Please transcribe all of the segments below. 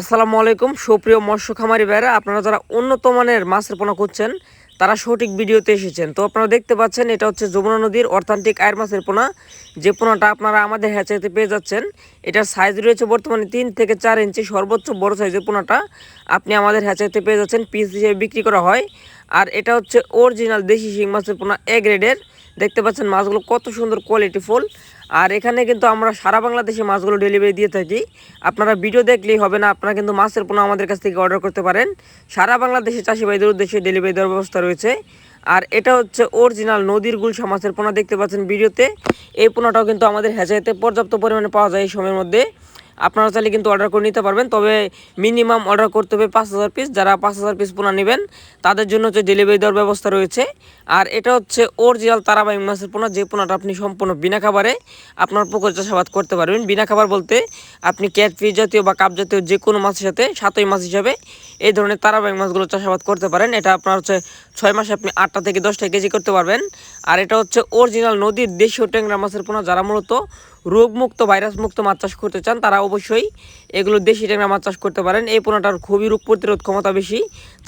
আসসালামু আলাইকুম সুপ্রিয় মৎস্য খামারি ভাইরা, আপনারা যারা উন্নত মানের মাছের পোনা খুঁজছেন তারা সঠিক ভিডিওতে এসেছেন। তো আপনারা দেখতে পাচ্ছেন এটা হচ্ছে যমুনা নদীর অথেন্টিক আয়ের মাছের পোনা, যে পোনাটা আপনারা আমাদের হ্যাচারিতে পেয়ে যাচ্ছেন। এটার সাইজ রয়েছে বর্তমানে 3 থেকে 4 ইঞ্চি, সর্বোচ্চ বড় সাইজের পোনাটা আপনি আমাদের হ্যাচারিতে পেয়ে যাচ্ছেন। পিস হিসেবে বিক্রি করা হয়। আর এটা হচ্ছে অরিজিনাল দেশি শিং মাছের পোনা এ গ্রেডের। দেখতে পাচ্ছেন মাছগুলো কত সুন্দর কোয়ালিটিফুল। আর এখানে কিন্তু আমরা সারা বাংলাদেশে মাছগুলো ডেলিভারি দিয়ে থাকি। আপনারা ভিডিও দেখলেই হবে না, আপনারা কিন্তু মাছের পোনা আমাদের কাছ থেকে অর্ডার করতে পারেন। সারা বাংলাদেশে চাষি ভাইদের উদ্দেশ্যে ডেলিভারি দেওয়ার ব্যবস্থা রয়েছে। আর এটা হচ্ছে অরিজিনাল নদীর গুলশা মাছের পোনা, দেখতে পাচ্ছেন ভিডিওতে। এই পোনাটাও কিন্তু আমাদের হ্যাচারিতে পর্যাপ্ত পরিমাণে পাওয়া যায় এই সময়ের মধ্যে। আপনারা চাইলে কিন্তু অর্ডার করে নিতে পারবেন, তবে মিনিমাম অর্ডার করতে হবে 5,000 পিস। যারা 5,000 পিস পোনা নেবেন তাদের জন্য হচ্ছে ডেলিভারি দেওয়ার ব্যবস্থা রয়েছে। আর এটা হচ্ছে অরিজিনাল তারাবাই মাছের পোনা, যে পোনাটা আপনি সম্পূর্ণ বিনা খাবারে আপনার পুকুর চাষাবাদ করতে পারবেন। বিনা খাবার বলতে আপনি ক্যাটফিশ জাতীয় বা কাপ জাতীয় যে কোনো মাছের সাথে সাতই মাছ হিসাবে এই ধরনের তারাবাই মাছগুলো চাষাবাদ করতে পারেন। এটা আপনার হচ্ছে 6 মাসে আপনি 8টা থেকে 10টা কেজি করতে পারবেন। আর এটা হচ্ছে অরিজিনাল নদীর দেশীয় ট্যাংরা মাছের পোনা। যারা মূলত রোগমুক্ত ভাইরাস মুক্ত মাছ চাষ করতে চান তারা অবশ্যই এগুলো দেশি ট্যাংরা মাছ চাষ করতে পারেন। এই পোনাটার খুবই রোগ প্রতিরোধ ক্ষমতা বেশি,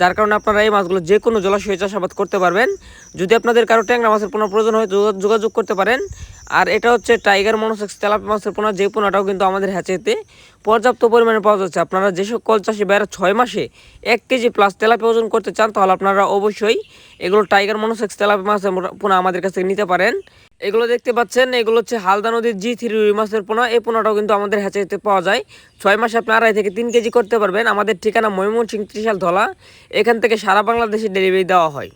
যার কারণে আপনারা এই মাছগুলো যে কোনো জলাশয়ে চাষাবাদ করতে পারবেন। যদি আপনাদের কারো ট্যাংরা মাছের পোনা প্রয়োজন হয় যোগাযোগ করতে পারেন। আর এটা হচ্ছে টাইগার মনোসেক্স তেলাপিয়া মাছের পোনা, যে পোনাটাও কিন্তু আমাদের হ্যাচারিতে পর্যাপ্ত পরিমাণে পাওয়া যাচ্ছে। আপনারা যে সকল চাষি ভাইরা 6 মাসে 1 কেজি প্লাস তেলাপিয়া ওজন করতে চান তাহলে আপনারা অবশ্যই এগুলো টাইগার মনোসেক্স তেলাপিয়া মাছের পোনা আমাদের কাছ থেকে নিতে পারেন। এগুলো দেখতে পাচ্ছেন, এগুলো হচ্ছে হালদা নদীর G3 রুই মাছের পোনা। এই পোনাটাও কিন্তু আমাদের হ্যাচারিতে পাওয়া যায়। 6 মাসে আপনি 2.5 থেকে 3 কেজি করতে পারবেন। আমাদের ঠিকানা ময়মনসিংহ ত্রিশাল ধলা। এখান থেকে সারা বাংলাদেশে ডেলিভারি দেওয়া হয়।